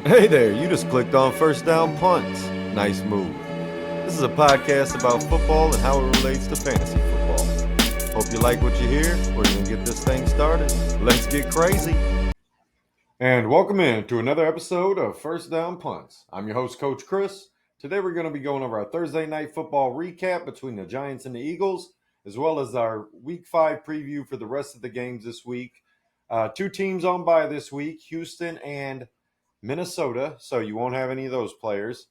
Hey there, you just clicked on First Down Punts. Nice move. This is a podcast about football and how it relates to fantasy football. Hope you like what you hear. We're going to get this thing started. Let's get crazy. And welcome in to another episode of First Down Punts. I'm your host, Coach Chris. Today we're going to be going over our Thursday night football recap between the Giants and the Eagles, as well as our Week 5 preview for the rest of the games this week. Two teams on bye this week, Houston and Minnesota, so you won't have any of those players.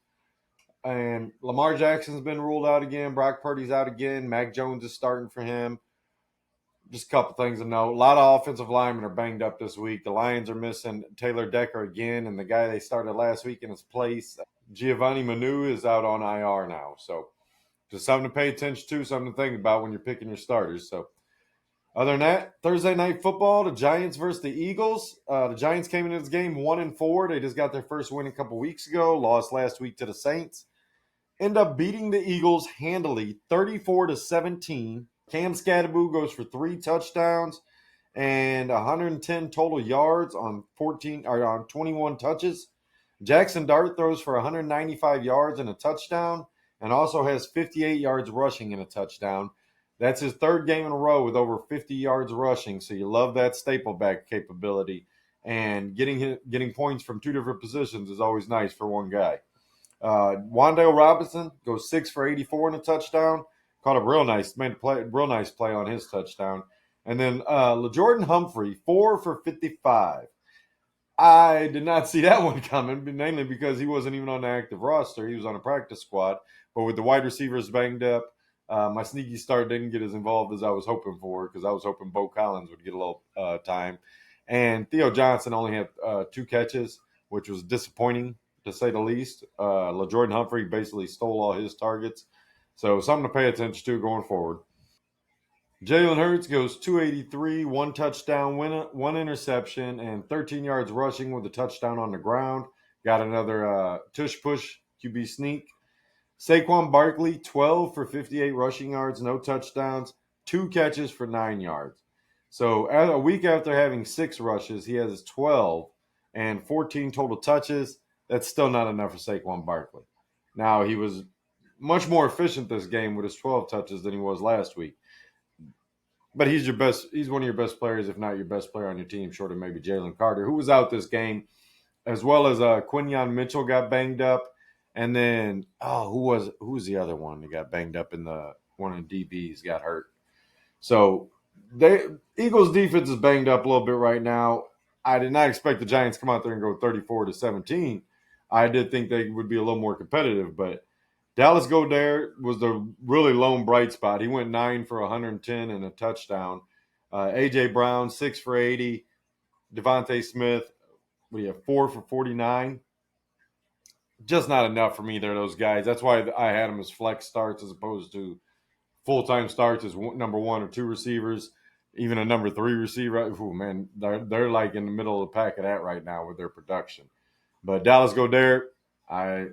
And Lamar Jackson's been ruled out again. Brock Purdy's out again. Mac Jones is starting for him. Just a couple things to note. A lot of offensive linemen are banged up this week. The Lions are missing Taylor Decker again, and the guy they started last week in his place, Giovanni Manu, is out on IR now. So just something to pay attention to, something to think about when you're picking your starters. So other than that, Thursday night football, the Giants versus the Eagles. The Giants came into this game 1-4. They just got their first win a couple weeks ago, lost last week to the Saints. End up beating the Eagles handily, 34-17. Cam Scatterboo goes for 3 touchdowns and 110 total yards on 21 touches. Jackson Dart throws for 195 yards and a touchdown, and also has 58 yards rushing and a touchdown. That's his third game in a row with over 50 yards rushing, so you love that staple back capability. And getting points from two different positions is always nice for one guy. Wan'Dale Robinson goes 6 for 84 and a touchdown. Caught a real nice play on his touchdown. And then LaJordan Humphrey, 4 for 55. I did not see that one coming, mainly because he wasn't even on the active roster. He was on a practice squad. But with the wide receivers banged up, my sneaky start didn't get as involved as I was hoping for, because I was hoping Bo Collins would get a little time. And Theo Johnson only had 2 catches, which was disappointing, to say the least. LaJordan Humphrey basically stole all his targets. So something to pay attention to going forward. Jalen Hurts goes 283, 1 touchdown, 1 interception, and 13 yards rushing with a touchdown on the ground. Got another tush-push QB sneak. Saquon Barkley, 12 for 58 rushing yards, no touchdowns, 2 catches for 9 yards. So a week after having 6 rushes, he has 12 and 14 total touches. That's still not enough for Saquon Barkley. Now, he was much more efficient this game with his 12 touches than he was last week. But he's one of your best players, if not your best player on your team, short of maybe Jalen Carter, who was out this game, as well as Quinyon Mitchell got banged up. And then, who was the other one that got banged up in one of the DBs got hurt? So Eagles defense is banged up a little bit right now. I did not expect the Giants to come out there and go 34-17. I did think they would be a little more competitive, but Dallas Goedert was the really lone bright spot. He went 9 for 110 and a touchdown. A.J. Brown, 6 for 80. Devontae Smith, 4 for 49. Just not enough for me there, those guys. That's why I had them as flex starts as opposed to full-time starts as number 1 or 2 receivers, even a number 3 receiver. Ooh, man, they're like in the middle of the pack of that right now with their production. But Dallas Goedert, I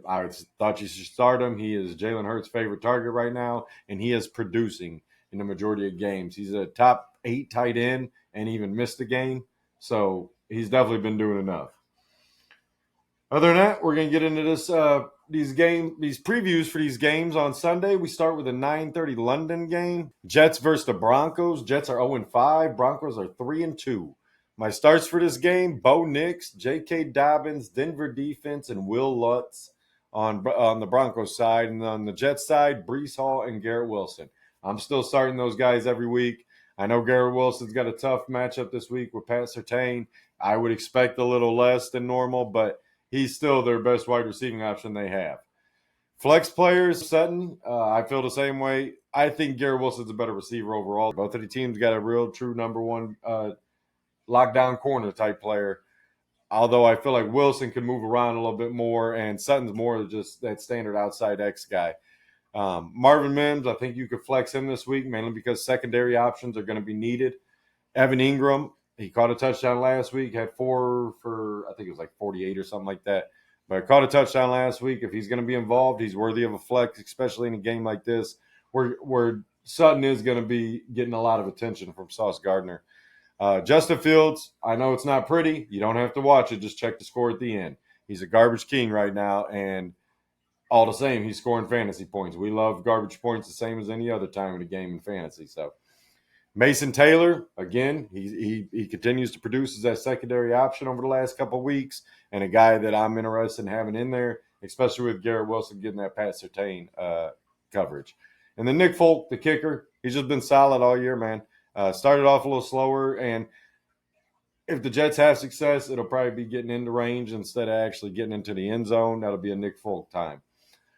thought you should start him. He is Jalen Hurts' favorite target right now, and he is producing in the majority of games. He's a top 8 tight end and even missed a game, so he's definitely been doing enough. Other than that, we're going to get into these previews for these games on Sunday. We start with a 9:30 London game. Jets versus the Broncos. Jets are 0-5. Broncos are 3-2. My starts for this game: Bo Nix, J.K. Dobbins, Denver defense, and Will Lutz on the Broncos side. And on the Jets side, Breece Hall and Garrett Wilson. I'm still starting those guys every week. I know Garrett Wilson's got a tough matchup this week with Pat Surtain. I would expect a little less than normal, but he's still their best wide receiving option they have. Flex players, Sutton, I feel the same way. I think Garrett Wilson's a better receiver overall. Both of the teams got a real true number 1 lockdown corner type player. Although I feel like Wilson can move around a little bit more, and Sutton's more just that standard outside X guy. Marvin Mims, I think you could flex him this week, mainly because secondary options are going to be needed. Evan Ingram, he caught a touchdown last week, had 4 for, I think it was like 48 or something like that. But caught a touchdown last week. If he's going to be involved, he's worthy of a flex, especially in a game like this where Sutton is going to be getting a lot of attention from Sauce Gardner. Justin Fields, I know it's not pretty. You don't have to watch it. Just check the score at the end. He's a garbage king right now, and all the same, he's scoring fantasy points. We love garbage points the same as any other time in the game in fantasy. So Mason Taylor, again, he continues to produce as that secondary option over the last couple of weeks, and a guy that I'm interested in having in there, especially with Garrett Wilson getting that Pat Surtain coverage. And then Nick Folk, the kicker, he's just been solid all year, man. Started off a little slower, and if the Jets have success, it'll probably be getting into range instead of actually getting into the end zone. That'll be a Nick Folk time.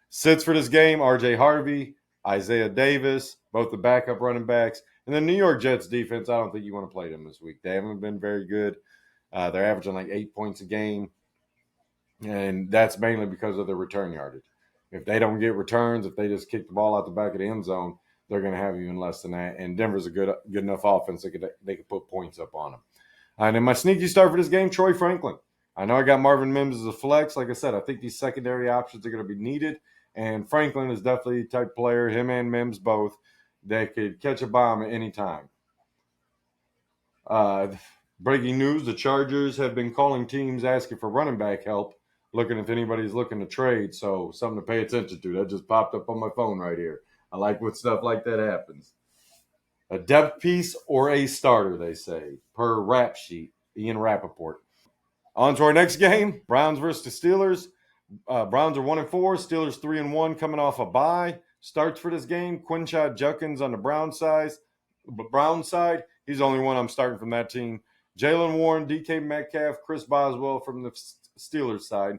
Sits for this game, R.J. Harvey, Isaiah Davis, both the backup running backs. And the New York Jets defense, I don't think you want to play them this week. They haven't been very good. They're averaging like 8 points a game, and that's mainly because of their return yardage. If they don't get returns, if they just kick the ball out the back of the end zone, they're going to have even less than that. And Denver's a good enough offense they could put points up on them. And then my sneaky start for this game, Troy Franklin. I know I got Marvin Mims as a flex. Like I said, I think these secondary options are going to be needed. And Franklin is definitely the type player, him and Mims both, that could catch a bomb at any time. Breaking news, the Chargers have been calling teams asking for running back help, looking if anybody's looking to trade. So something to pay attention to. That just popped up on my phone right here. I like when stuff like that happens. A depth piece or a starter, they say, per rap sheet, Ian Rappaport. On to our next game, Browns versus the Steelers. Browns are 1-4, Steelers 3-1, coming off a bye. Starts for this game, Quinshad Judkins on the Brown side. He's the only one I'm starting from that team. Jalen Warren, DK Metcalf, Chris Boswell from the Steelers side.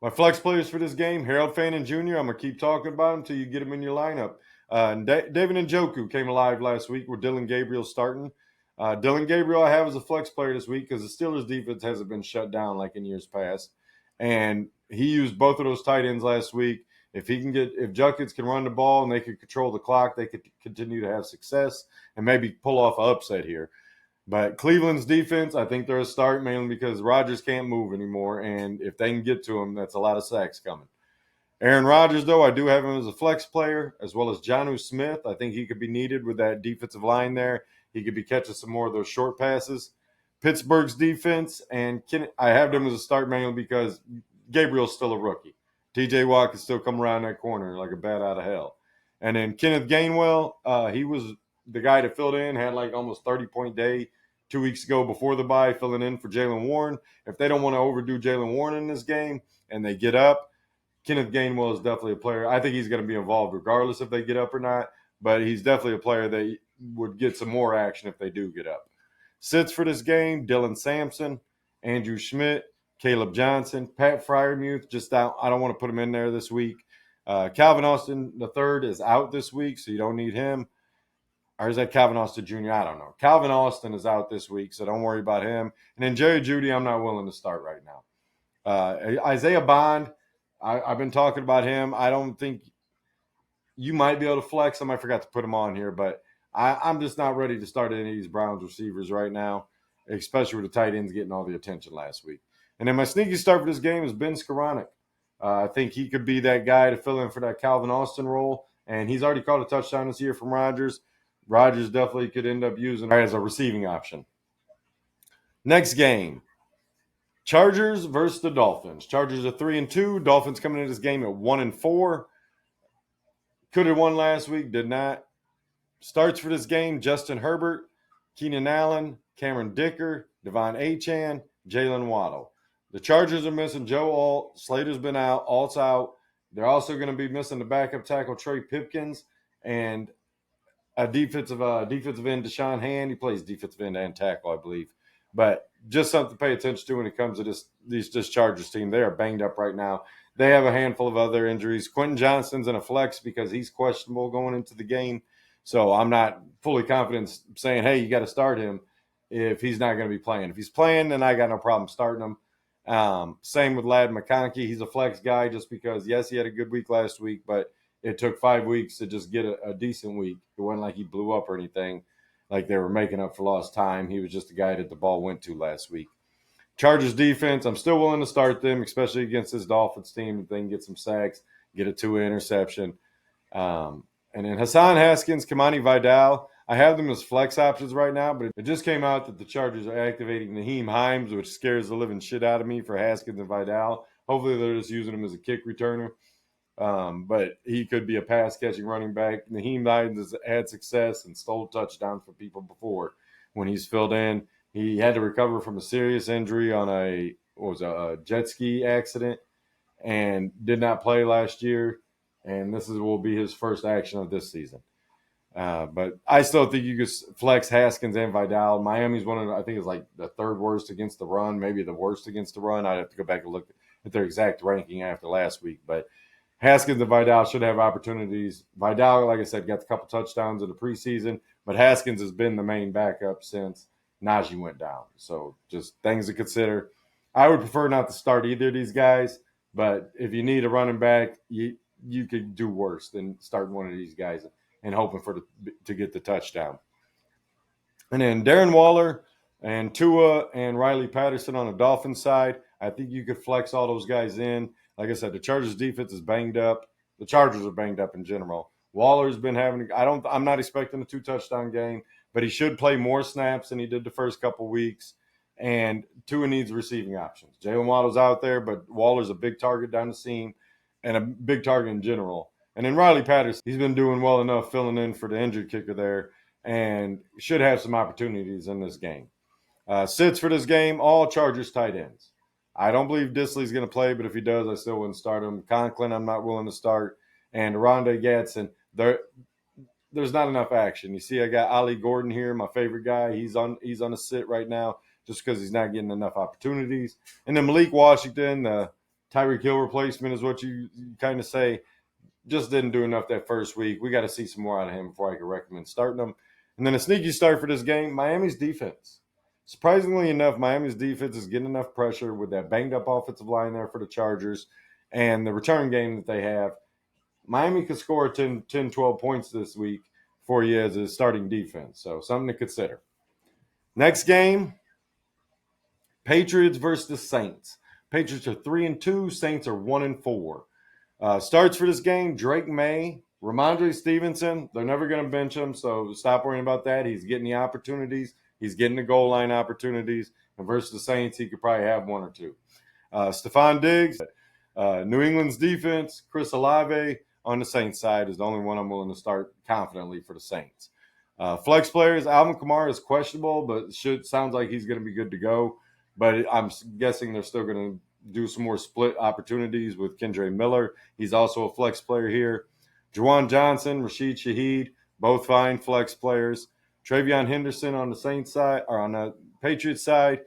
My flex players for this game, Harold Fannin Jr., I'm going to keep talking about him until you get him in your lineup. David Njoku came alive last week with Dylan Gabriel starting. Dylan Gabriel I have as a flex player this week because the Steelers defense hasn't been shut down like in years past. And he used both of those tight ends last week. If Judkins can run the ball and they can control the clock, they could continue to have success and maybe pull off an upset here. But Cleveland's defense, I think they're a start mainly because Rodgers can't move anymore. And if they can get to him, that's a lot of sacks coming. Aaron Rodgers, though, I do have him as a flex player, as well as Jonnu Smith. I think he could be needed with that defensive line there. He could be catching some more of those short passes. Pittsburgh's defense, and I have them as a start mainly because Gabriel's still a rookie. TJ Watt can still come around that corner like a bat out of hell. And then Kenneth Gainwell, he was the guy that filled in, had like almost 30-point day 2 weeks ago before the bye, filling in for Jalen Warren. If they don't want to overdo Jalen Warren in this game and they get up, Kenneth Gainwell is definitely a player. I think he's going to be involved regardless if they get up or not, but he's definitely a player that would get some more action if they do get up. Sits for this game, Dylan Sampson, Andrew Schmidt, Caleb Johnson, Pat Freiermuth, just out. I don't want to put him in there this week. Calvin Austin III is out this week, so you don't need him. Or is that Calvin Austin Jr.? I don't know. Calvin Austin is out this week, so don't worry about him. And then Jerry Jeudy, I'm not willing to start right now. Isaiah Bond, I've been talking about him. I don't think you might be able to flex him. I forgot to put him on here, but I'm just not ready to start any of these Browns receivers right now, especially with the tight ends getting all the attention last week. And then my sneaky start for this game is Ben Skoranek. I think he could be that guy to fill in for that Calvin Austin role, and he's already caught a touchdown this year from Rodgers. Rodgers definitely could end up using him as a receiving option. Next game, Chargers versus the Dolphins. Chargers are 3-2. Dolphins coming into this game at 1-4. Could have won last week, did not. Starts for this game, Justin Herbert, Keenan Allen, Cameron Dicker, Devon Achane, Jalen Waddle. The Chargers are missing Joe Alt. Slater's been out. Alt's out. They're also going to be missing the backup tackle, Trey Pipkins, and a defensive end, Deshaun Hand. He plays defensive end and tackle, I believe. But just something to pay attention to when it comes to this Chargers team. They are banged up right now. They have a handful of other injuries. Quentin Johnston's in a flex because he's questionable going into the game. So I'm not fully confident saying, hey, you got to start him if he's not going to be playing. If he's playing, then I got no problem starting him. Same with Ladd McConkey. He's a flex guy just because, yes, he had a good week last week, but it took 5 weeks to just get a decent week. It wasn't like he blew up or anything, like they were making up for lost time. He was just the guy that the ball went to last week. Chargers defense, I'm still willing to start them, especially against this Dolphins team. If they can get some sacks, get a 2-way interception. And then Hassan Haskins, Kamani Vidal, I have them as flex options right now, but it just came out that the Chargers are activating Naheem Hines, which scares the living shit out of me for Haskins and Vidal. Hopefully they're just using him as a kick returner. But he could be a pass-catching running back. Naheem Hines has had success and stole touchdowns for people before when he's filled in. He had to recover from a serious injury on a jet ski accident and did not play last year. And will be his first action of this season. But I still think you could flex Haskins and Vidal. Miami's I think it's like the third worst against the run, maybe the worst against the run. I'd have to go back and look at their exact ranking after last week. But Haskins and Vidal should have opportunities. Vidal, like I said, got a couple touchdowns in the preseason, but Haskins has been the main backup since Najee went down. So just things to consider. I would prefer not to start either of these guys, but if you need a running back, you could do worse than starting one of these guys and hoping to get the touchdown. And then Darren Waller and Tua and Riley Patterson on the Dolphins side, I think you could flex all those guys in. Like I said, the Chargers defense is banged up. The Chargers are banged up in general. Waller's been I'm not expecting a 2-touchdown game, but he should play more snaps than he did the first couple weeks. And Tua needs receiving options. Jalen Waddle's out there, but Waller's a big target down the seam and a big target in general. And then Riley Patterson, he's been doing well enough filling in for the injured kicker there and should have some opportunities in this game. Sits for this game, all Chargers tight ends. I don't believe Disley's going to play, but if he does, I still wouldn't start him. Conklin, I'm not willing to start. And Rondé Gadsden, there's not enough action. You see, I got Ali Gordon here, my favorite guy. He's on a sit right now just because he's not getting enough opportunities. And then Malik Washington, the Tyreek Hill replacement is what you kind of say. Just didn't do enough that first week. We got to see some more out of him before I can recommend starting him. And then a sneaky start for this game, Miami's defense. Surprisingly enough, Miami's defense is getting enough pressure with that banged-up offensive line there for the Chargers and the return game that they have. Miami could score 10, 12 points this week for you as a starting defense. So something to consider. Next game, Patriots versus the Saints. Patriots are 3-2. Saints are 1-4. Starts for this game, Drake May, Ramondre Stevenson. They're never going to bench him, so stop worrying about that. He's getting the opportunities. He's getting the goal line opportunities. And versus the Saints, he could probably have one or two. Stephon Diggs, New England's defense, Chris Olave on the Saints side is the only one I'm willing to start confidently for the Saints. Flex players, Alvin Kamara is questionable, but sounds like he's going to be good to go. But I'm guessing they're still going to do some more split opportunities with Kendre Miller. He's also a flex player here. Juwan Johnson, Rashid Shaheed, both fine flex players. Travion Henderson on the Saints side, or on the Patriots side,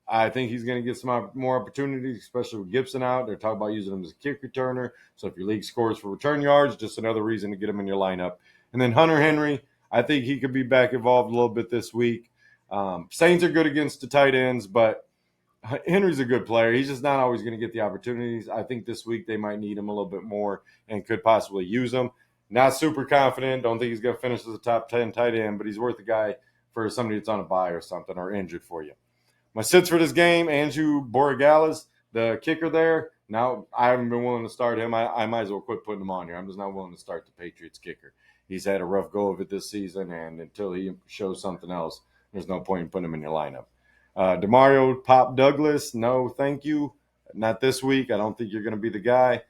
I think he's going to get some more opportunities, especially with Gibson out. They're talking about using him as a kick returner. So if your league scores for return yards, just another reason to get him in your lineup. And then Hunter Henry, I think he could be back involved a little bit this week. Saints are good against the tight ends, but Henry's a good player. He's just not always going to get the opportunities. I think this week they might need him a little bit more and could possibly use him. Not super confident. Don't think he's going to finish as a top 10 tight end, but he's worth a guy for somebody that's on a bye or something or injured for you. My sits for this game, Andrew Borregales, the kicker there. Now, I haven't been willing to start him. I might as well quit putting him on here. I'm just not willing to start the Patriots kicker. He's had a rough go of it this season, and until he shows something else, there's no point in putting him in your lineup. DeMario Pop Douglas, no, thank you. Not this week. I don't think you're going to be the guy.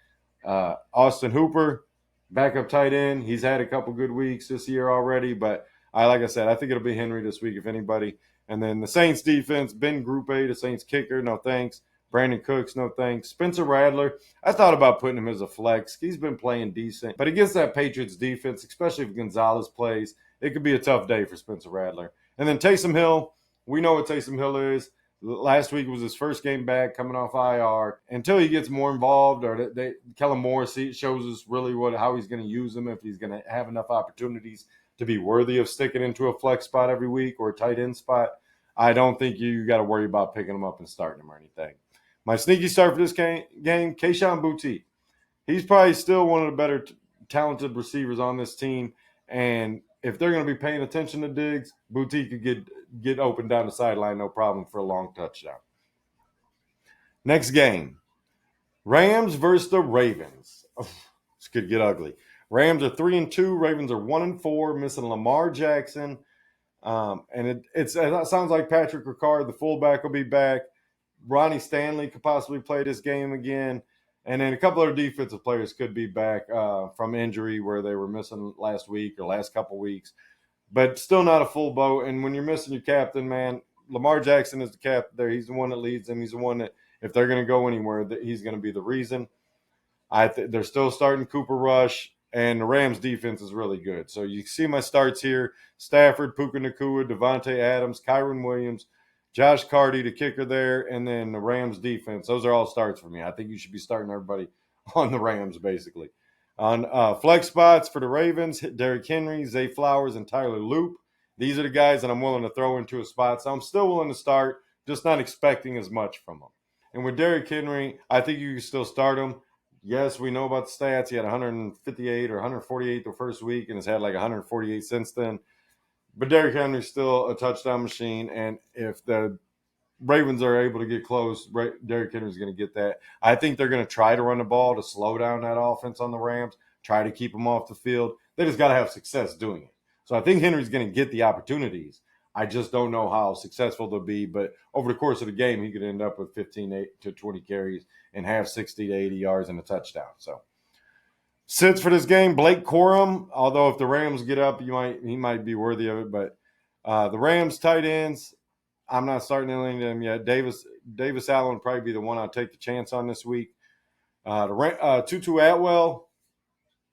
Austin Hooper, backup tight end. He's had a couple good weeks this year already, but like I said, I think it'll be Henry this week, if anybody. And then the Saints defense, Ben Group A, the Saints kicker, no thanks. Brandon Cooks, no thanks. Spencer Rattler, I thought about putting him as a flex. He's been playing decent. But against that Patriots defense, especially if Gonzalez plays, it could be a tough day for Spencer Rattler. And then Taysom Hill, we know what Taysom Hill is. Last week was his first game back coming off IR. Until he gets more involved or Kellen Moore shows us really how he's going to use him, if he's going to have enough opportunities to be worthy of sticking into a flex spot every week or a tight end spot, I don't think you got to worry about picking him up and starting him or anything. My sneaky start for this game, Kayshon Boutte. He's probably still one of the better talented receivers on this team. And if they're going to be paying attention to Diggs, Boutte could get open down the sideline, no problem, for a long touchdown. Next game, Rams versus the Ravens. Oh, this could get ugly. Rams are 3-2. Ravens are 1-4, missing Lamar Jackson. And it sounds like Patrick Ricard, the fullback, will be back. Ronnie Stanley could possibly play this game again. And then a couple other defensive players could be back from injury where they were missing last week or last couple weeks. But still not a full boat. And when you're missing your captain, man, Lamar Jackson is the captain there. He's the one that leads them. He's the one that, if they're going to go anywhere, that he's going to be the reason. They're still starting Cooper Rush, and the Rams defense is really good. So you see my starts here: Stafford, Puka Nacua, Devontae Adams, Kyron Williams, Josh Carty, the kicker there, and then the Rams defense. Those are all starts for me. I think you should be starting everybody on the Rams, basically. On flex spots for the Ravens, Derrick Henry, Zay Flowers, and Tyler Loop. These are the guys that I'm willing to throw into a spot. So I'm still willing to start, just not expecting as much from them. And with Derrick Henry, I think you can still start him. Yes, we know about the stats. He had 158 or 148 the first week and has had like 148 since then. But Derrick Henry's still a touchdown machine. And if the Ravens are able to get close, Derrick Henry's going to get that. I think they're going to try to run the ball to slow down that offense on the Rams, try to keep them off the field. They just got to have success doing it. So I think Henry's going to get the opportunities. I just don't know how successful they'll be. But over the course of the game, he could end up with 15 to 20 carries and have 60 to 80 yards and a touchdown. So sits for this game, Blake Corum. Although if the Rams get up, he might be worthy of it. But the Rams tight ends, I'm not starting any of them yet. Davis Allen would probably be the one I'll take the chance on this week. Tutu Atwell,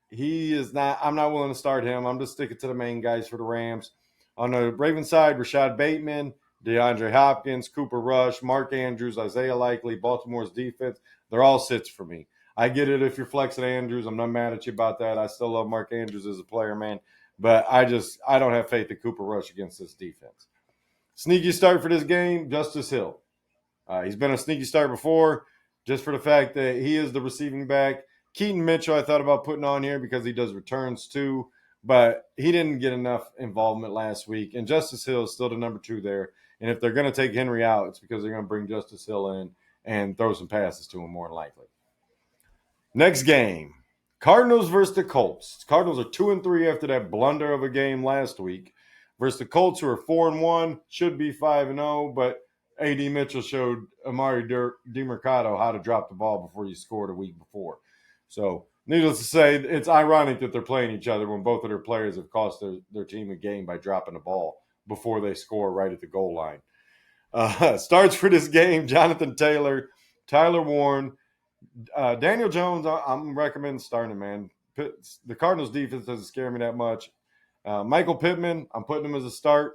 he is not. I'm not willing to start him. I'm just sticking to the main guys for the Rams. On the Ravens side, Rashad Bateman, DeAndre Hopkins, Cooper Rush, Mark Andrews, Isaiah Likely, Baltimore's defense. They're all sits for me. I get it if you're flexing Andrews. I'm not mad at you about that. I still love Mark Andrews as a player, man. But I don't have faith in Cooper Rush against this defense. Sneaky start for this game, Justice Hill. He's been a sneaky start before, just for the fact that he is the receiving back. Keaton Mitchell I thought about putting on here because he does returns too, but he didn't get enough involvement last week. And Justice Hill is still the number 2 there. And if they're going to take Henry out, it's because they're going to bring Justice Hill in and throw some passes to him more than likely. Next game, Cardinals versus the Colts. Cardinals are 2-3 after that blunder of a game last week versus the Colts, who are 4-1, should be 5-0, but A.D. Mitchell showed Amari DiMercato how to drop the ball before you scored a week before. So, needless to say, it's ironic that they're playing each other when both of their players have cost their team a game by dropping the ball before they score right at the goal line. Starts for this game, Jonathan Taylor, Tyler Warren, Daniel Jones. I'm recommending starting him, man. The Cardinals defense doesn't scare me that much. Michael Pittman, I'm putting him as a start.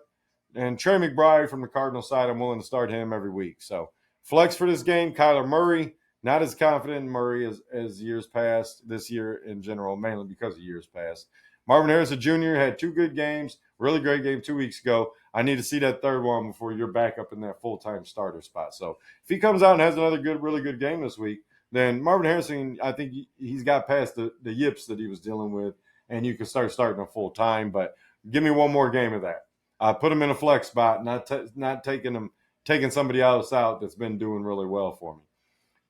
And Trey McBride from the Cardinals side, I'm willing to start him every week. So flex for this game, Kyler Murray. Not as confident in Murray as years past, this year in general, mainly because of years past. Marvin Harrison Jr. had 2 good games, really great game 2 weeks ago. I need to see that third one before you're back up in that full-time starter spot. So if he comes out and has another really good game this week, then Marvin Harrison, I think he's got past the yips that he was dealing with, and you can start starting him full-time. But give me one more game of that. Put him in a flex spot, not taking somebody else out that's been doing really well for me.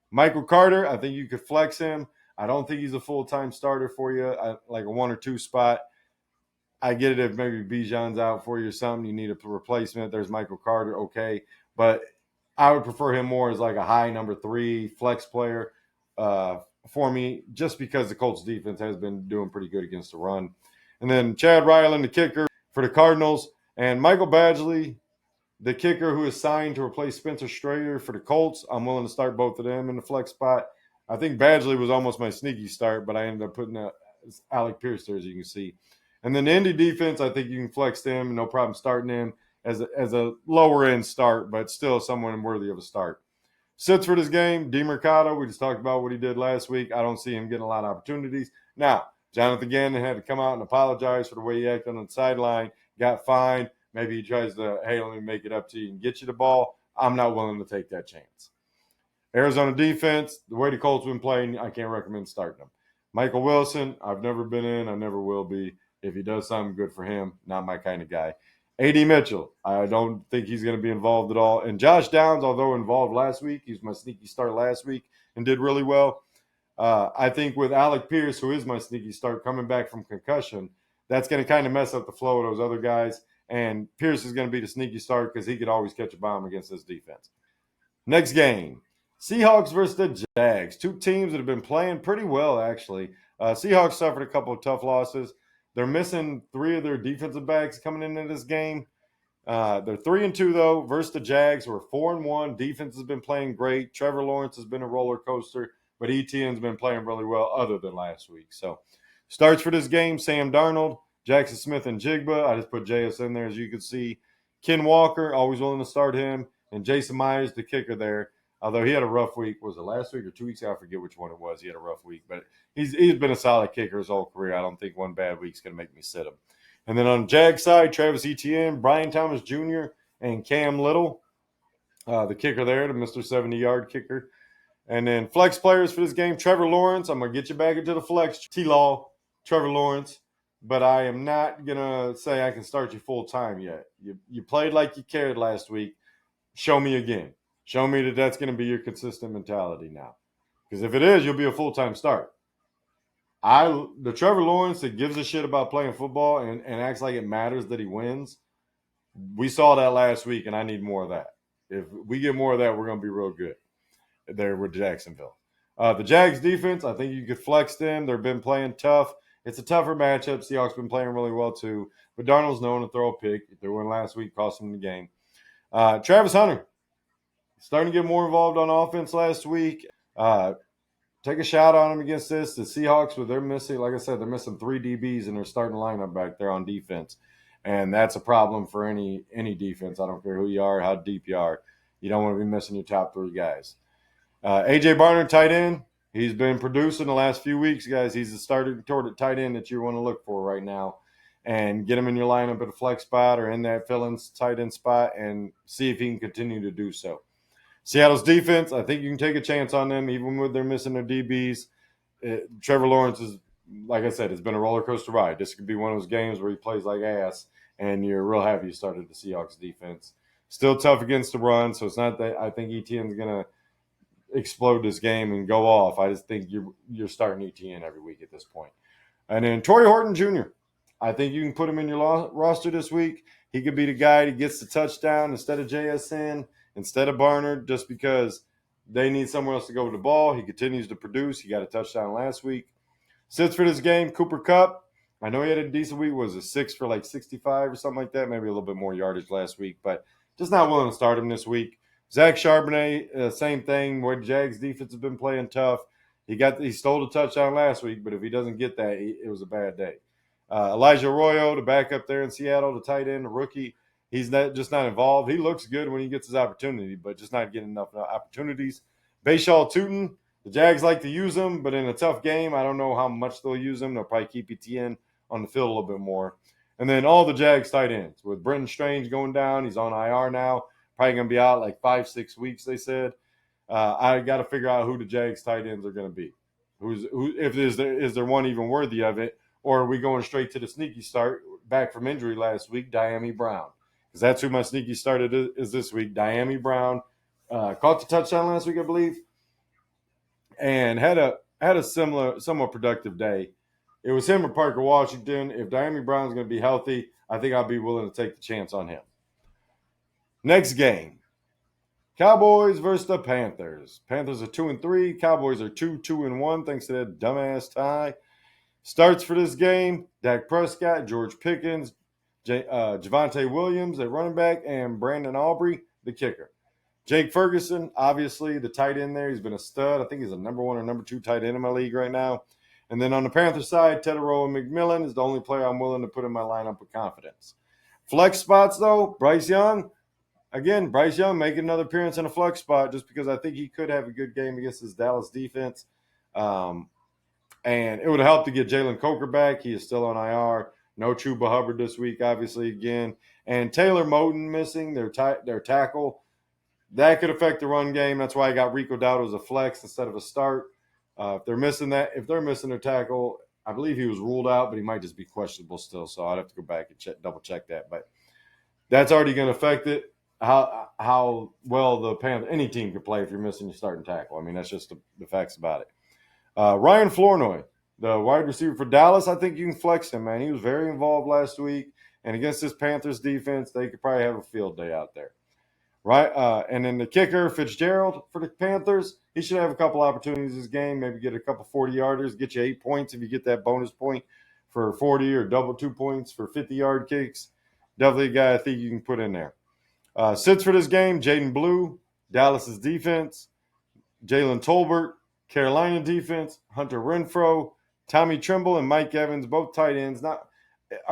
Michael Carter, I think you could flex him. I don't think he's a full-time starter for you, like a 1 or 2 spot. I get it if maybe Bijan's out for you or something. You need a replacement. There's Michael Carter, okay. But I would prefer him more as like a high number 3 flex player for me, just because the Colts defense has been doing pretty good against the run. And then Chad Ryland, the kicker for the Cardinals, and Michael Badgley, the kicker who is signed to replace Spencer Strader for the Colts. I'm willing to start both of them in the flex spot. I think Badgley was almost my sneaky start, but I ended up putting Alec Pierce there, as you can see. And then the Indy defense, I think you can flex them. No problem starting him as a lower-end start, but still someone worthy of a start. Sits for this game, DiMercato. We just talked about what he did last week. I don't see him getting a lot of opportunities. Now, Jonathan Gannon had to come out and apologize for the way he acted on the sideline, got fined. Maybe he tries to, hey, let me make it up to you and get you the ball. I'm not willing to take that chance. Arizona defense, the way the Colts have been playing, I can't recommend starting them. Michael Wilson, I've never been in. I never will be. If he does something good for him, not my kind of guy. A.D. Mitchell, I don't think he's going to be involved at all. And Josh Downs, although involved last week, he was my sneaky start last week and did really well. I think with Alec Pierce, who is my sneaky start, coming back from concussion, that's going to kind of mess up the flow of those other guys. And Pierce is going to be the sneaky start because he could always catch a bomb against this defense. Next game, Seahawks versus the Jags. Two teams that have been playing pretty well, actually. Seahawks suffered a couple of tough losses. They're missing three of their defensive backs coming into this game. They're 3-2 though versus the Jags. We're 4-1. Defense has been playing great. Trevor Lawrence has been a roller coaster, but ETN's been playing really well other than last week. So starts for this game: Sam Darnold, Jackson Smith, and Jigba. I just put JS in there as you can see. Ken Walker, always willing to start him, and Jason Myers, the kicker there. Although he had a rough week. Was it last week or 2 weeks ago? I forget which one it was. He had a rough week, but he's been a solid kicker his whole career. I don't think one bad week's going to make me sit him. And then on the Jag side, Travis Etienne, Brian Thomas Jr., and Cam Little, the kicker there, the Mr. 70-yard kicker. And then flex players for this game, Trevor Lawrence. I'm going to get you back into the flex. T-Law, Trevor Lawrence. But I am not going to say I can start you full-time yet. You played like you cared last week. Show me again. Show me that that's going to be your consistent mentality now. Because if it is, you'll be a full-time start. The Trevor Lawrence that gives a shit about playing football and acts like it matters that he wins, we saw that last week, and I need more of that. If we get more of that, we're going to be real good there with Jacksonville. The Jags defense, I think you could flex them. They've been playing tough. It's a tougher matchup. Seahawks been playing really well too. But Darnold's known to throw a pick. If they won last week, cost them the game. Travis Hunter, starting to get more involved on offense last week. Take a shot on him against this. The Seahawks, they're missing, like I said, they're missing 3 DBs in their starting lineup back there on defense. And that's a problem for any defense. I don't care who you are, how deep you are. You don't want to be missing your top 3 guys. A.J. Barner, tight end. He's been producing the last few weeks, guys. He's the starter toward the tight end that you want to look for right now. And get him in your lineup at a flex spot or in that fill-in tight end spot and see if he can continue to do so. Seattle's defense, I think you can take a chance on them, even with they're missing their DBs. Trevor Lawrence is, like I said, it's been a roller coaster ride. This could be one of those games where he plays like ass, and you're real happy you started the Seahawks defense. Still tough against the run, so it's not that I think ETN's going to explode this game and go off. I just think you're starting ETN every week at this point. And then Torrey Horton Jr., I think you can put him in your roster this week. He could be the guy that gets the touchdown instead of JSN, instead of Barnard, just because they need somewhere else to go with the ball. He continues to produce. He got a touchdown last week. Sits for this game, Cooper Kupp. I know he had a decent week. Was it 6 for like 65 or something like that? Maybe a little bit more yardage last week, but just not willing to start him this week. Zach Charbonnet, same thing, where Jags defense has been playing tough. He stole a touchdown last week, but if he doesn't get that, it was a bad day. Elijah Arroyo, the backup there in Seattle, the tight end, the rookie. He's just not involved. He looks good when he gets his opportunity, but just not getting enough opportunities. Bayshaw Tootin, the Jags like to use him, but in a tough game, I don't know how much they'll use him. They'll probably keep ETN on the field a little bit more. And then all the Jags tight ends. With Brenton Strange going down, he's on IR now. Probably going to be out like 5-6 weeks, they said. I got to figure out who the Jags tight ends are going to be. Is there one even worthy of it? Or are we going straight to the sneaky start back from injury last week, Diami Brown? Because that's who my sneaky start is this week. Diami Brown caught the touchdown last week, I believe, and had a somewhat productive day. It was him or Parker Washington. If Diami Brown's going to be healthy, I think I'll be willing to take the chance on him. Next game, Cowboys versus the Panthers. Panthers are 2-3. Cowboys are 2-1, thanks to that dumbass tie. Starts for this game, Dak Prescott, George Pickens, Javonte Williams at running back, and Brandon Aubrey, the kicker. Jake Ferguson, obviously the tight end there. He's been a stud. I think he's a number 1 or number 2 tight end in my league right now. And then on the Panthers side, Tedero McMillan is the only player I'm willing to put in my lineup with confidence. Flex spots, though, Bryce Young. Again, Bryce Young making another appearance in a flex spot just because I think he could have a good game against this Dallas defense. And it would have helped to get Jalen Coker back. He is still on IR. No Chuba Hubbard this week, obviously, again. And Taylor Moton missing their tackle. That could affect the run game. That's why I got Rico Dowdle as a flex instead of a start. If they're missing their tackle, I believe he was ruled out, but he might just be questionable still. So I'd have to go back and double check that. But that's already going to affect it. How well any team could play if you're missing your starting tackle. I mean, that's just the facts about it. Ryan Flournoy, the wide receiver for Dallas, I think you can flex him, man. He was very involved last week. And against this Panthers defense, they could probably have a field day out there. Right? And then the kicker, Fitzgerald, for the Panthers, he should have a couple opportunities this game, maybe get a couple 40-yarders, get you 8 points if you get that bonus point for 40 or double 2 points for 50-yard kicks. Definitely a guy I think you can put in there. Sits for this game, Jaden Blue, Dallas's defense, Jalen Tolbert, Carolina defense, Hunter Renfrow, Tommy Trimble, and Mike Evans, both tight ends.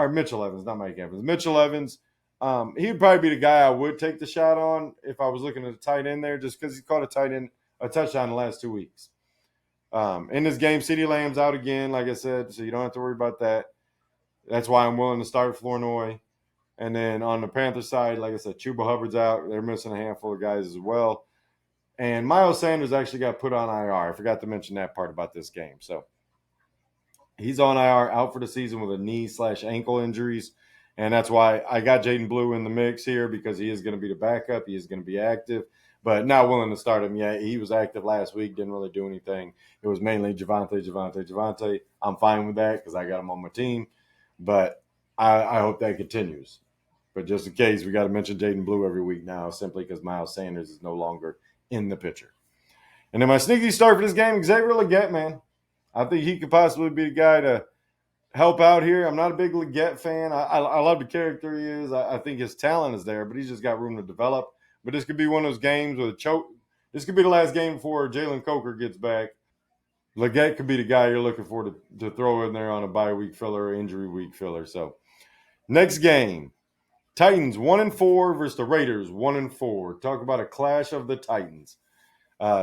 Mitchell Evans, not Mike Evans. Mitchell Evans. He'd probably be the guy I would take the shot on if I was looking at a tight end there, just because he caught a touchdown the last 2 weeks. In this game, CeeDee Lamb's out again, like I said, so you don't have to worry about that. That's why I'm willing to start Flournoy. And then on the Panthers side, like I said, Chuba Hubbard's out. They're missing a handful of guys as well. And Miles Sanders actually got put on IR. I forgot to mention that part about this game. So he's on IR, out for the season with a knee/ankle injuries. And that's why I got Jaden Blue in the mix here, because he is going to be the backup. He is going to be active, but not willing to start him yet. He was active last week, didn't really do anything. It was mainly Javonte. I'm fine with that because I got him on my team, but I hope that continues. But just in case, we got to mention Jaden Blue every week now, simply because Miles Sanders is no longer in the picture. And then my sneaky start for this game, Xavier Legette, man. I think he could possibly be the guy to help out here. I'm not a big Legette fan. I love the character he is. I think his talent is there, but he's just got room to develop. But this could be one of those games with a choke. This could be the last game before Jalen Coker gets back. Legette could be the guy you're looking for to throw in there on a bye week filler or injury week filler. So next game, Titans 1-4 versus the Raiders 1-4. Talk about a clash of the Titans.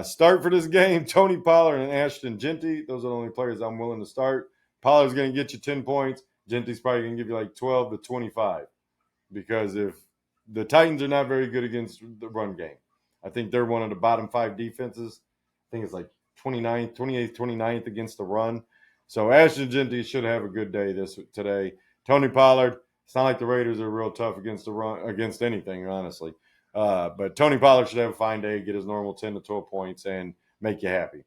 Start for this game, Tony Pollard and Ashton Jeanty. Those are the only players I'm willing to start. Pollard's going to get you 10 points. Jeanty's probably going to give you like 12 to 25, because if the Titans are not very good against the run game. I think they're one of the bottom 5 defenses. I think it's like 28th, 29th against the run. So Ashton Jeanty should have a good day today. Tony Pollard, it's not like the Raiders are real tough against the run, against anything, honestly. But Tony Pollard should have a fine day, get his normal 10 to 12 points, and make you happy.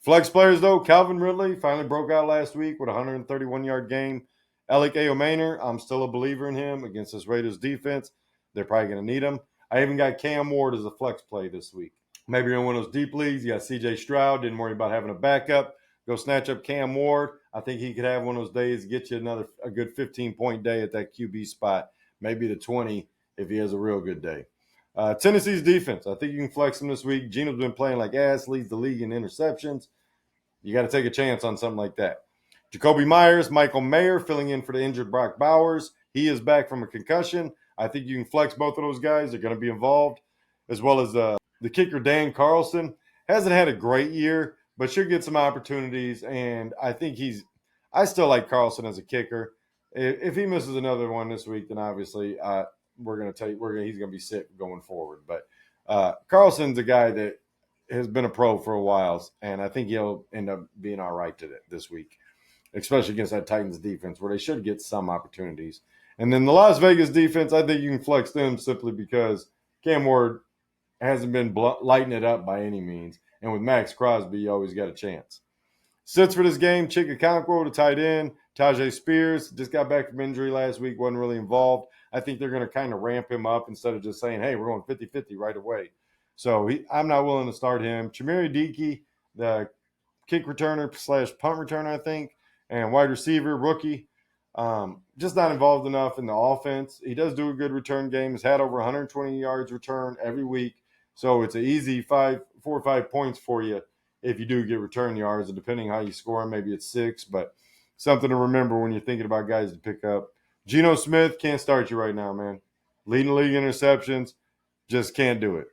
Flex players, though, Calvin Ridley finally broke out last week with a 131-yard game. Alec Ayomaner, I'm still a believer in him against this Raiders defense. They're probably going to need him. I even got Cam Ward as a flex play this week. Maybe you're in one of those deep leagues. You got C.J. Stroud. Didn't worry about having a backup. Go snatch up Cam Ward. I think he could have one of those days, get you a good 15-point day at that QB spot, maybe to 20 if he has a real good day. Tennessee's defense, I think you can flex them this week. Geno's been playing like ass, leads the league in interceptions. You got to take a chance on something like that. Jacoby Myers, Michael Mayer filling in for the injured Brock Bowers. He is back from a concussion. I think you can flex both of those guys. They're going to be involved, as well as the kicker, Dan Carlson. Hasn't had a great year, but should get some opportunities. And I think I still like Carlson as a kicker. If he misses another one this week, then obviously he's going to be sick going forward. But Carlson's a guy that has been a pro for a while, and I think he'll end up being all right this week, especially against that Titans defense, where they should get some opportunities. And then the Las Vegas defense, I think you can flex them simply because Cam Ward hasn't been lighting it up by any means. And with Max Crosby, you always got a chance. Sits for this game, Chika Okonkwo, the tight end. Tajay Spears just got back from injury last week, wasn't really involved. I think they're going to kind of ramp him up instead of just saying, hey, we're going 50-50 right away. So I'm not willing to start him. Chimere Dickey, the kick returner / punt returner, I think, and wide receiver, rookie. Just not involved enough in the offense. He does do a good return game. He's had over 120 yards return every week. So it's an easy 4 or 5 points for you if you do get return yards. And depending how you score them, maybe it's 6. But something to remember when you're thinking about guys to pick up. Geno Smith, can't start you right now, man. Leading the league interceptions, just can't do it.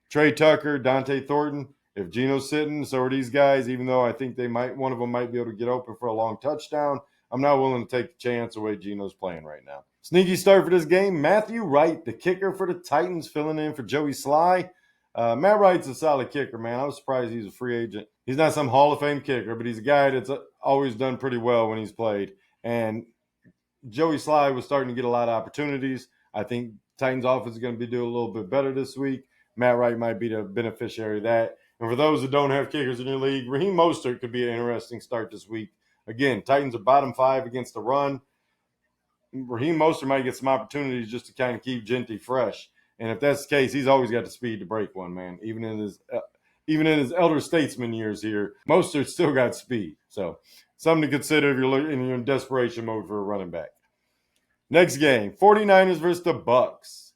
Trey Tucker, Dante Thornton, if Geno's sitting, so are these guys, even though I think one of them might be able to get open for a long touchdown. I'm not willing to take the chance the way Geno's playing right now. Sneaky start for this game, Matthew Wright, the kicker for the Titans, filling in for Joey Sly. Matt Wright's a solid kicker, man. I was surprised he's a free agent. He's not some Hall of Fame kicker, but he's a guy that's always done pretty well when he's played. And Joey Sly was starting to get a lot of opportunities. I think Titans offense is going to be doing a little bit better this week. Matt Wright might be the beneficiary of that. And for those that don't have kickers in your league, Raheem Mostert could be an interesting start this week. Again, Titans are bottom 5 against the run. Raheem Mostert might get some opportunities just to kind of keep Genty fresh. And if that's the case, he's always got the speed to break one, man. Even in his elder statesman years here, Mostert's still got speed. So something to consider if you're in desperation mode for a running back. Next game, 49ers versus the Bucks.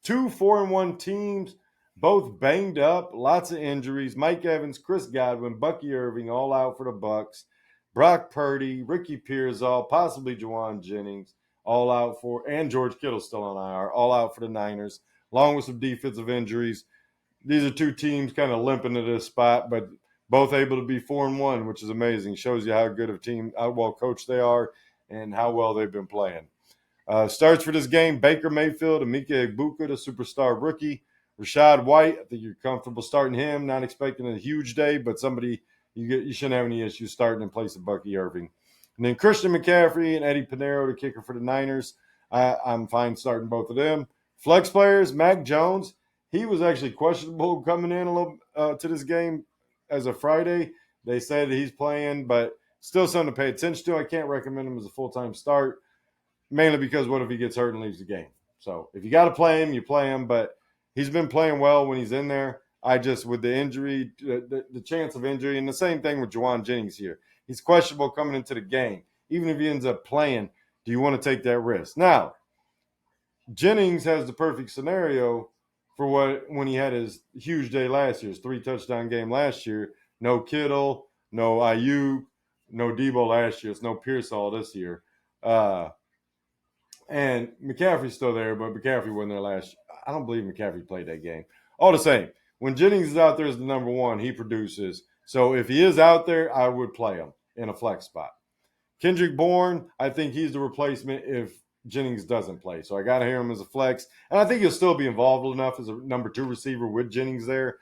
2 4-1 teams, both banged up, lots of injuries. Mike Evans, Chris Godwin, Bucky Irving all out for the Bucks. Brock Purdy, Ricky Pearsall, possibly Juwan Jennings, all out for, and George Kittle still on IR, all out for the Niners, along with some defensive injuries. These are two teams kind of limping to this spot, but both able to be 4-1, which is amazing. Shows you how good of a team, how well coached they are, and how well they've been playing. Starts for this game, Baker Mayfield, Emeka Egbuka, the superstar rookie. Rashad White, I think you're comfortable starting him. Not expecting a huge day, but somebody you shouldn't have any issues starting in place of Bucky Irving. And then Christian McCaffrey and Eddie Pinheiro, the kicker for the Niners. I'm fine starting both of them. Flex players, Mac Jones. He was actually questionable coming in a little to this game as of Friday. They said he's playing, but still something to pay attention to. I can't recommend him as a full-time start, mainly because what if he gets hurt and leaves the game? So if you got to play him, you play him, but he's been playing well when he's in there. With the injury, the chance of injury, and the same thing with Juwan Jennings here. He's questionable coming into the game. Even if he ends up playing, do you want to take that risk? Now, Jennings has the perfect scenario for when he had his huge day last year, his 3-touchdown game last year. No Kittle, no Ayuk, no Debo last year. It's no Pearsall this year. And McCaffrey's still there, but McCaffrey wasn't there last year. I don't believe McCaffrey played that game. All the same, when Jennings is out there as the number one, he produces. So if he is out there, I would play him in a flex spot. Kendrick Bourne, I think he's the replacement if Jennings doesn't play. So I got to hear him as a flex. And I think he'll still be involved enough as a number 2 receiver with Jennings there.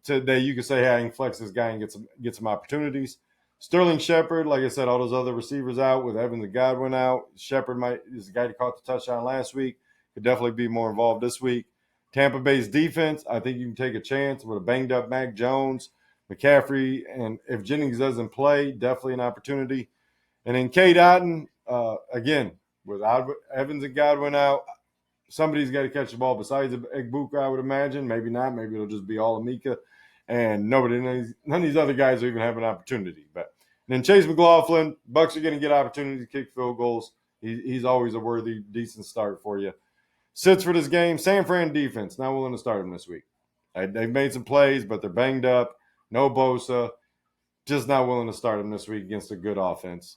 Today you can say, hey, I can flex this guy and get some opportunities. Sterling Shepard, like I said, all those other receivers out with Evans and Godwin out. Shepard is the guy that caught the touchdown last week. Could definitely be more involved this week. Tampa Bay's defense, I think you can take a chance with a banged-up Mac Jones, McCaffrey, and if Jennings doesn't play, definitely an opportunity. And then Cade Otton, again, with Evans and Godwin out, somebody's got to catch the ball besides Egbuka, I would imagine. Maybe not. Maybe it'll just be all Emeka. And none of these other guys will even have an opportunity. But then Chase McLaughlin, Bucks are going to get opportunities to kick field goals. He's always a worthy, decent start for you. Sits for this game, San Fran defense, not willing to start him this week. They've made some plays, but they're banged up. No Bosa. Just not willing to start him this week against a good offense.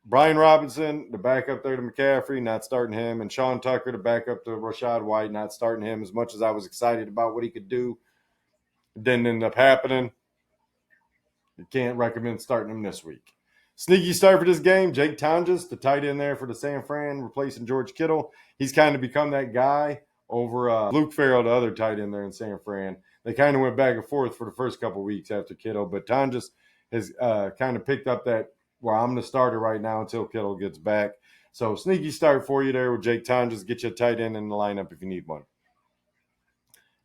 Brian Robinson, the backup there to McCaffrey, not starting him. And Sean Tucker, the backup to Rashad White, not starting him. As much as I was excited about what he could do, it didn't end up happening. You can't recommend starting him this week. Sneaky start for this game, Jake Tonjes, the tight end there for the San Fran, replacing George Kittle. He's kind of become that guy over Luke Farrell, the other tight end there in San Fran. They kind of went back and forth for the first couple of weeks after Kittle, but Tonjes has kind of picked up that, well, I'm the starter right now until Kittle gets back. So sneaky start for you there with Jake Tonjes. Get you a tight end in the lineup if you need one.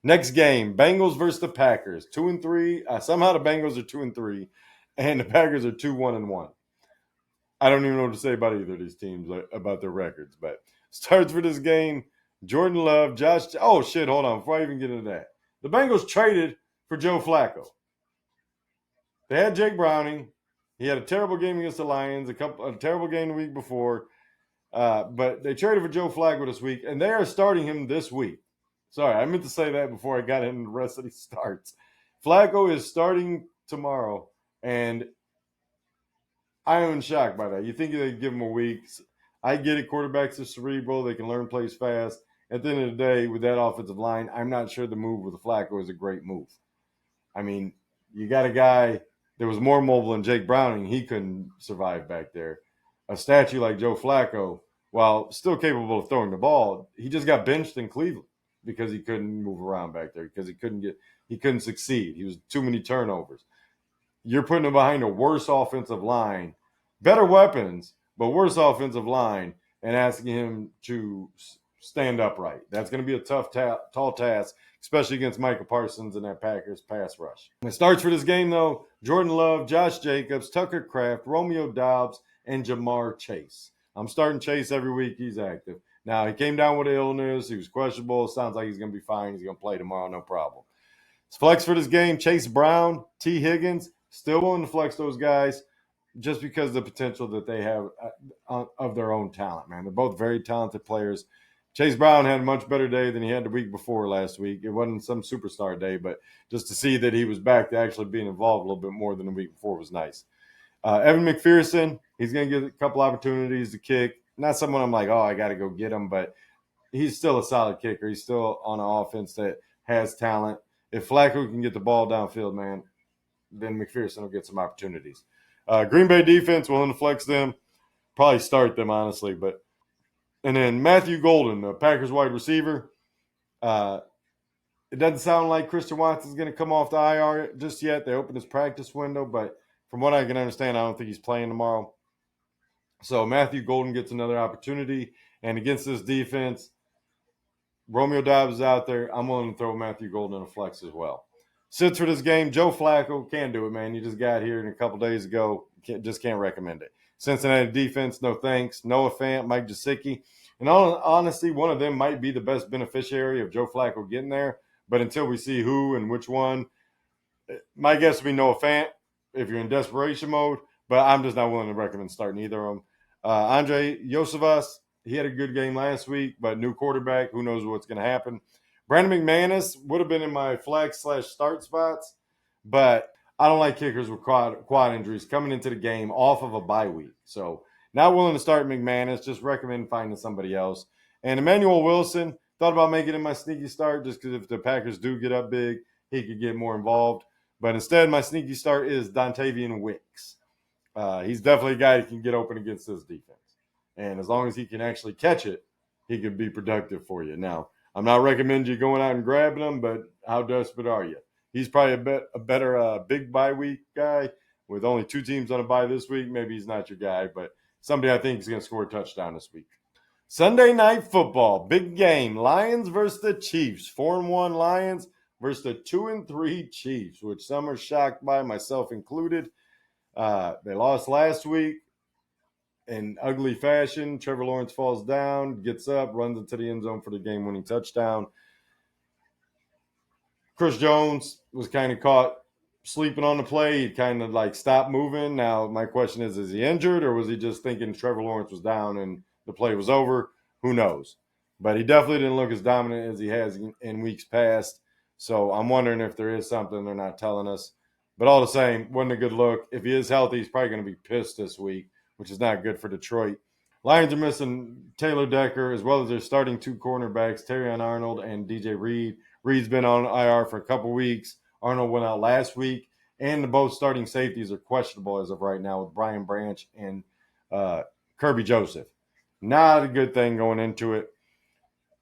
Next game, Bengals versus the Packers. 2-3. Somehow the Bengals are 2-3, and the Packers are 2-1-1. I don't even know what to say about either of these teams, about their records. But starts for this game, Jordan Love, oh, shit, hold on. Before I even get into that. The Bengals traded for Joe Flacco. They had Jake Browning. He had a terrible game against the Lions, a terrible game the week before. But they traded for Joe Flacco this week, and they are starting him this week. Sorry, I meant to say that before I got into the rest of these starts. Flacco is starting tomorrow, and I am shocked by that. You think they'd give him a week. I get it. Quarterbacks are cerebral. They can learn plays fast. At the end of the day, with that offensive line, I'm not sure the move with Flacco is a great move. I mean, you got a guy that was more mobile than Jake Browning. He couldn't survive back there. A statue like Joe Flacco, while still capable of throwing the ball, he just got benched in Cleveland because he couldn't move around back there, because he couldn't succeed. He was too many turnovers. You're putting him behind a worse offensive line, better weapons, but worse offensive line, and asking him to stand upright. That's going to be a tough, tall task, especially against Micah Parsons and that Packers pass rush. It starts for this game, though, Jordan Love, Josh Jacobs, Tucker Kraft, Romeo Doubs, and Jamar Chase. I'm starting Chase every week. He's active. Now, he came down with an illness. He was questionable. Sounds like he's going to be fine. He's going to play tomorrow, no problem. Flex for this game, Chase Brown, T. Higgins. Still willing to flex those guys just because of the potential that they have of their own talent, man. They're both very talented players. Chase Brown had a much better day than he had the week before last week. It wasn't some superstar day, but just to see that he was back to actually being involved a little bit more than the week before was nice. Evan McPherson, he's going to get a couple opportunities to kick. Not someone I'm like, oh, I got to go get him, but he's still a solid kicker. He's still on an offense that has talent. If Flacco can get the ball downfield, man, then McPherson will get some opportunities. Green Bay defense, willing to flex them. Probably start them, honestly. And then Matthew Golden, the Packers wide receiver. It doesn't sound like Christian Watson's going to come off the IR just yet. They opened his practice window, but from what I can understand, I don't think he's playing tomorrow. So Matthew Golden gets another opportunity. And against this defense, Romeo Doubs is out there. I'm willing to throw Matthew Golden in a flex as well. Sits for this game, Joe Flacco. Can't do it, man. You just got here a couple days ago. Can't recommend it. Cincinnati defense, no thanks. Noah Fant, Mike Gesicki. And honestly, one of them might be the best beneficiary of Joe Flacco getting there. But until we see who and which one, my guess would be Noah Fant if you're in desperation mode. But I'm just not willing to recommend starting either of them. Andre Yosevas, he had a good game last week, but new quarterback, who knows what's going to happen. Brandon McManus would have been in my flex/start spots, but I don't like kickers with quad injuries coming into the game off of a bye week. So not willing to start McManus, just recommend finding somebody else. And Emmanuel Wilson, thought about making him my sneaky start just because if the Packers do get up big, he could get more involved. But instead, my sneaky start is Dontavian Wicks. He's definitely a guy that can get open against this defense. And as long as he can actually catch it, he can be productive for you. Now, I'm not recommending you going out and grabbing him, but how desperate are you? He's probably a better big bye week guy. With only 2 teams on a bye this week, maybe he's not your guy, but somebody I think is going to score a touchdown this week. Sunday night football, big game. Lions versus the Chiefs. 4-1 Lions versus the 2-3 Chiefs, which some are shocked by, myself included. They lost last week in ugly fashion. Trevor Lawrence falls down, gets up, runs into the end zone for the game-winning touchdown. Chris Jones was kind of caught sleeping on the play. He kind of like stopped moving. Now, my question is he injured or was he just thinking Trevor Lawrence was down and the play was over? Who knows? But he definitely didn't look as dominant as he has in weeks past. So I'm wondering if there is something they're not telling us. But all the same, wasn't a good look. If he is healthy, he's probably going to be pissed this week, which is not good for Detroit. Lions are missing Taylor Decker as well as their starting 2 cornerbacks, Terrion Arnold and DJ Reed. Reed's been on IR for a couple weeks. Arnold went out last week. And both starting safeties are questionable as of right now with Brian Branch and Kirby Joseph. Not a good thing going into it.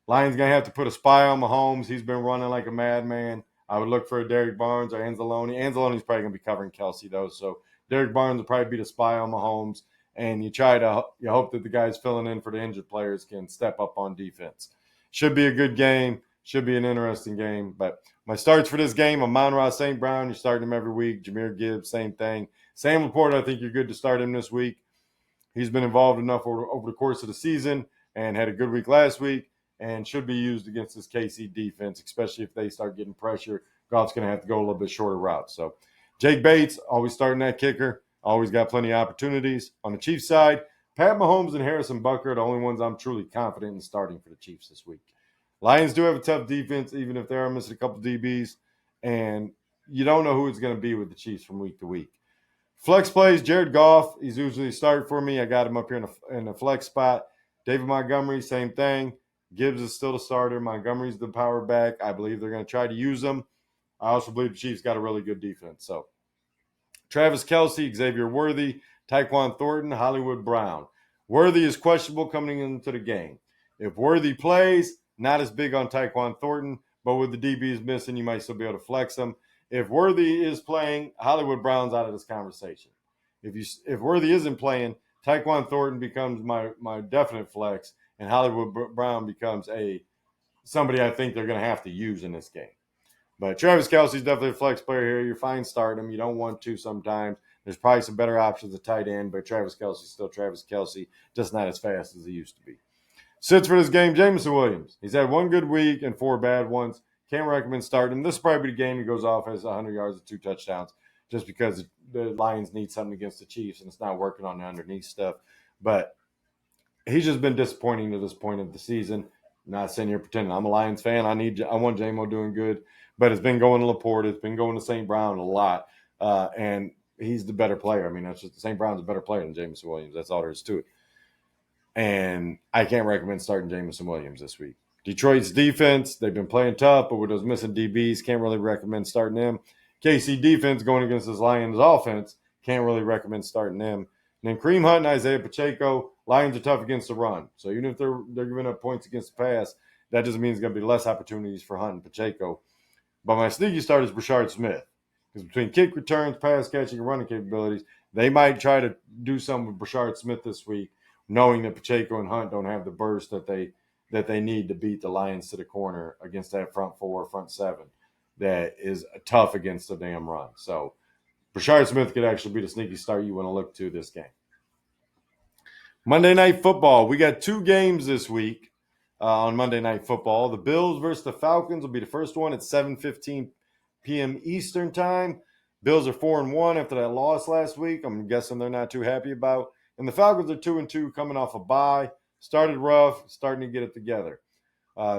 Lions going to have to put a spy on Mahomes. He's been running like a madman. I would look for a Derek Barnes or Anzalone. Anzalone's probably going to be covering Kelsey, though. So Derek Barnes will probably be the spy on Mahomes. And you hope that the guys filling in for the injured players can step up on defense. Should be a good game. Should be an interesting game. But my starts for this game, Amon-Ra St. Brown. You're starting him every week. Jahmyr Gibbs, same thing. Sam Laporta, I think you're good to start him this week. He's been involved enough over the course of the season and had a good week last week and should be used against this KC defense, especially if they start getting pressure. Goff's going to have to go a little bit shorter routes. So Jake Bates, always starting that kicker. Always got plenty of opportunities. On the Chiefs side, Pat Mahomes and Harrison Butker are the only ones I'm truly confident in starting for the Chiefs this week. Lions do have a tough defense, even if they are missing a couple DBs, and you don't know who it's going to be with the Chiefs from week to week. Flex plays, Jared Goff, he's usually started for me. I got him up here in a flex spot. David Montgomery, same thing. Gibbs is still the starter. Montgomery's the power back. I believe they're going to try to use him. I also believe the Chiefs got a really good defense. So Travis Kelce, Xavier Worthy, Tyquan Thornton, Hollywood Brown. Worthy is questionable coming into the game. If Worthy plays, not as big on Tyquan Thornton, but with the DBs missing, you might still be able to flex them. If Worthy is playing, Hollywood Brown's out of this conversation. If Worthy isn't playing, Tyquan Thornton becomes my definite flex, and Hollywood Brown becomes somebody I think they're going to have to use in this game. But Travis Kelce's definitely a flex player here. You're fine starting him. You don't want to sometimes. There's probably some better options at tight end, but Travis Kelce's still Travis Kelce, just not as fast as he used to be. Sits for this game, Jameson Williams. He's had one good week and 4 bad ones. Can't recommend starting him. This is probably the game he goes off as 100 yards and 2 touchdowns just because the Lions need something against the Chiefs and it's not working on the underneath stuff. But he's just been disappointing to this point of the season. Not sitting here pretending I'm a Lions fan. I want J-Mo doing good, but it's been going to Laporte. It's been going to St. Brown a lot, and he's the better player. I mean, that's just St. Brown's a better player than Jameson Williams. That's all there is to it. And I can't recommend starting Jameson Williams this week. Detroit's defense, they've been playing tough, but with those missing DBs, can't really recommend starting them. KC defense going against this Lions offense, can't really recommend starting them. And then Kareem Hunt and Isaiah Pacheco, Lions are tough against the run. So even if they're giving up points against the pass, that doesn't mean there's going to be less opportunities for Hunt and Pacheco. But my sneaky start is Brashard Smith. Because between kick returns, pass catching, and running capabilities, they might try to do something with Brashard Smith this week, knowing that Pacheco and Hunt don't have the burst that they need to beat the Lions to the corner against that front 4, front 7 that is tough against the damn run. So Brashard Smith could actually be the sneaky start you want to look to this game. Monday Night Football. We got 2 games this week on Monday Night Football. The Bills versus the Falcons will be the first one at 7:15 p.m. Eastern time. Bills are 4-1 after that loss last week. I'm guessing they're not too happy about. And the Falcons are 2-2 coming off a bye. Started rough, starting to get it together.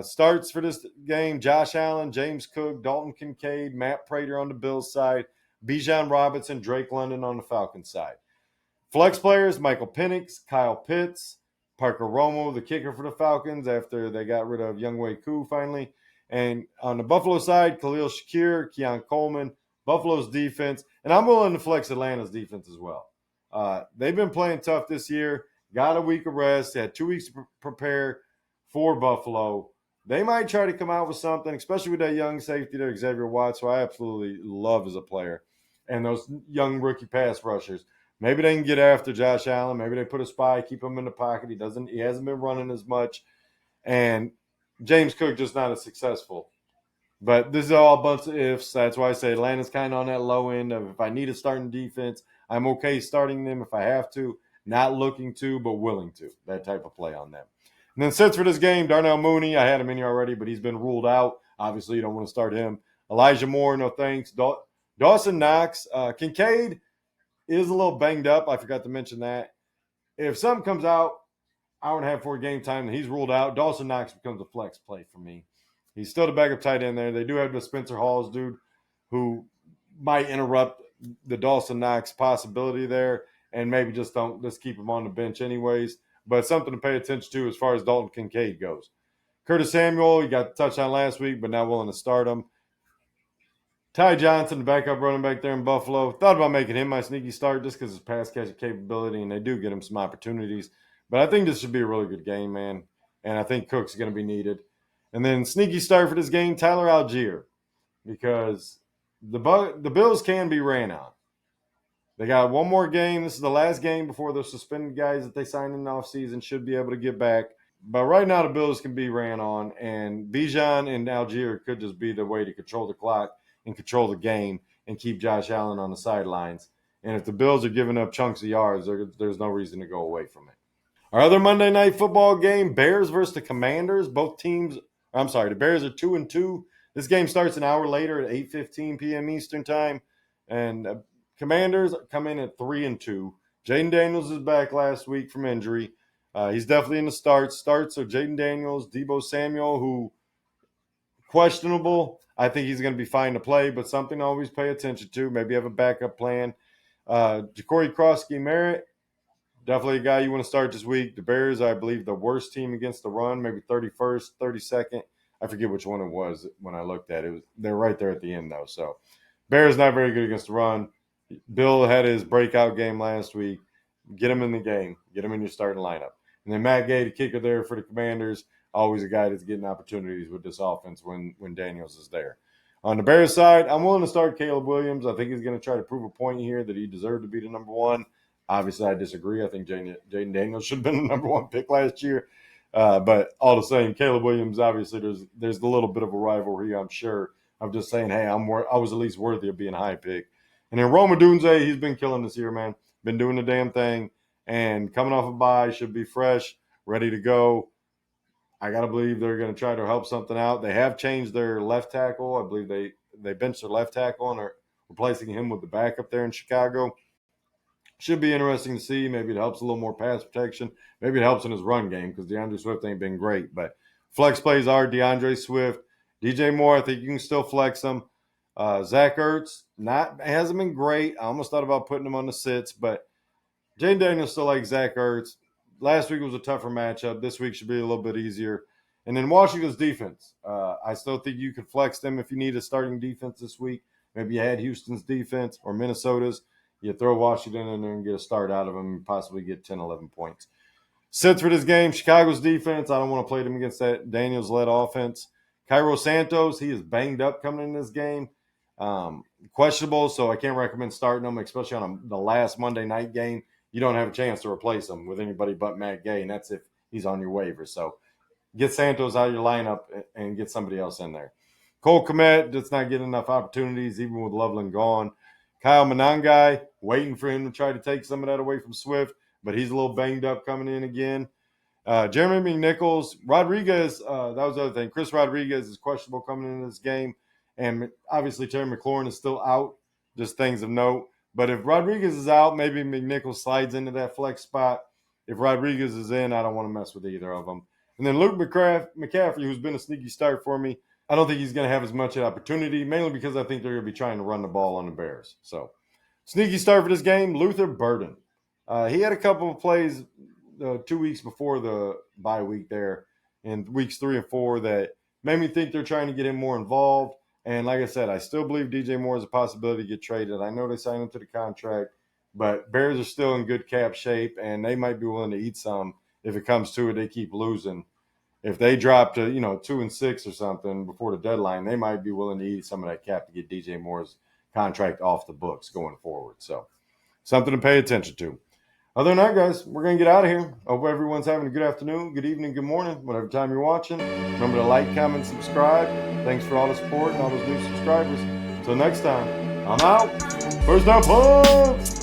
Starts for this game, Josh Allen, James Cook, Dalton Kincaid, Matt Prater on the Bills side, Bijan Robinson, Drake London on the Falcons side. Flex players, Michael Penix, Kyle Pitts, Parker Romo, the kicker for the Falcons after they got rid of Younghoe Koo finally. And on the Buffalo side, Khalil Shakir, Keon Coleman, Buffalo's defense. And I'm willing to flex Atlanta's defense as well. They've been playing tough this year, got a week of rest, had 2 weeks to prepare for Buffalo. They might try to come out with something, especially with that young safety there, Xavier Watts, who I absolutely love as a player, and those young rookie pass rushers. Maybe they can get after Josh Allen. Maybe they put a spy, keep him in the pocket. He hasn't been running as much. And James Cook just not as successful. But this is all a bunch of ifs. That's why I say Atlanta's kind of on that low end of if I need a starting defense, I'm okay starting them if I have to. Not looking to, but willing to. That type of play on them. And then sits for this game, Darnell Mooney. I had him in here already, but he's been ruled out. Obviously, you don't want to start him. Elijah Moore, no thanks. Dawson Knox. Kincaid is a little banged up. I forgot to mention that. If something comes out, hour and a half before game time, and he's ruled out, Dawson Knox becomes a flex play for me. He's still the backup tight end there. They do have the Spencer Halls dude who might interrupt the Dawson Knox possibility there and maybe just keep him on the bench anyways. But something to pay attention to as far as Dalton Kincaid goes. Curtis Samuel, he got the touchdown last week, but not willing to start him. Ty Johnson, the backup running back there in Buffalo. Thought about making him my sneaky start just because his pass catching capability, and they do get him some opportunities. But I think this should be a really good game, man. And I think Cook's going to be needed. And then sneaky start for this game, Tyler Algier. Because the Bills can be ran on. They got one more game. This is the last game before the suspended guys that they signed in the offseason should be able to get back. But right now the Bills can be ran on. And Bijan and Algier could just be the way to control the clock and control the game and keep Josh Allen on the sidelines. And if the Bills are giving up chunks of yards, there's no reason to go away from it. Our other Monday Night Football game, Bears versus the Commanders. The Bears are 2-2. This game starts an hour later at 8:15 p.m. Eastern time. And Commanders come in at 3-2. Jaden Daniels is back last week from injury. He's definitely in the starts. Starts are Jaden Daniels, Deebo Samuel, who questionable. I think he's going to be fine to play, but something to always pay attention to. Maybe have a backup plan. Ja'Cory Krosky-Merritt, definitely a guy you want to start this week. The Bears, I believe, the worst team against the run, maybe 31st, 32nd. I forget which one it was when I looked at it. They're right there at the end, though. So Bears not very good against the run. Bill had his breakout game last week. Get him in the game. Get him in your starting lineup. And then Matt Gay, the kicker there for the Commanders, always a guy that's getting opportunities with this offense when Daniels is there. On the Bears side, I'm willing to start Caleb Williams. I think he's going to try to prove a point here that he deserved to be the number one. Obviously, I disagree. I think Jaden Daniels should have been the number one pick last year. But all the same, Caleb Williams, obviously, there's a little bit of a rivalry, I'm sure. I'm just saying, hey, I was at least worthy of being a high pick. And then Rome Odunze, he's been killing this year, man. Been doing the damn thing. And coming off a bye, should be fresh, ready to go. I got to believe they're going to try to help something out. They have changed their left tackle. I believe they benched their left tackle and are replacing him with the backup there in Chicago. Should be interesting to see. Maybe it helps a little more pass protection. Maybe it helps in his run game because DeAndre Swift ain't been great. But flex plays are DeAndre Swift. DJ Moore, I think you can still flex him. Zach Ertz, hasn't been great. I almost thought about putting him on the sits, but Jane Daniels still like Zach Ertz. Last week was a tougher matchup. This week should be a little bit easier. And then Washington's defense. I still think you could flex them if you need a starting defense this week. Maybe you had Houston's defense or Minnesota's. You throw Washington in there and get a start out of them and possibly get 10, 11 points. Sits for this game, Chicago's defense. I don't want to play them against that Daniels-led offense. Cairo Santos, he is banged up coming in this game. Questionable, so I can't recommend starting him, especially on the last Monday night game. You don't have a chance to replace him with anybody but Matt Gay, and that's if he's on your waiver. So get Santos out of your lineup and get somebody else in there. Cole Kmet does not get enough opportunities, even with Loveland gone. Kyle Monangai, waiting for him to try to take some of that away from Swift, but he's a little banged up coming in again. Jeremy McNichols, Rodriguez, that was the other thing. Chris Rodriguez is questionable coming into this game. And obviously Terry McLaurin is still out, just things of note. But if Rodriguez is out, maybe McNichols slides into that flex spot. If Rodriguez is in, I don't want to mess with either of them. And then Luke McCaffrey, who's been a sneaky start for me, I don't think he's going to have as much opportunity, mainly because I think they're going to be trying to run the ball on the Bears. So, sneaky start for this game, Luther Burden. He had a couple of plays 2 weeks before the bye week there in weeks 3 and 4 that made me think they're trying to get him more involved. And like I said, I still believe DJ Moore is a possibility to get traded. I know they signed him to the contract, but Bears are still in good cap shape, and they might be willing to eat some if it comes to it. They keep losing. If they drop to 2-6 or something before the deadline, they might be willing to eat some of that cap to get DJ Moore's contract off the books going forward. So something to pay attention to. Other than that, guys, we're going to get out of here. I hope everyone's having a good afternoon, good evening, good morning, whatever time you're watching. Remember to like, comment, subscribe. Thanks for all the support and all those new subscribers. Until next time, I'm out. First down, Punts!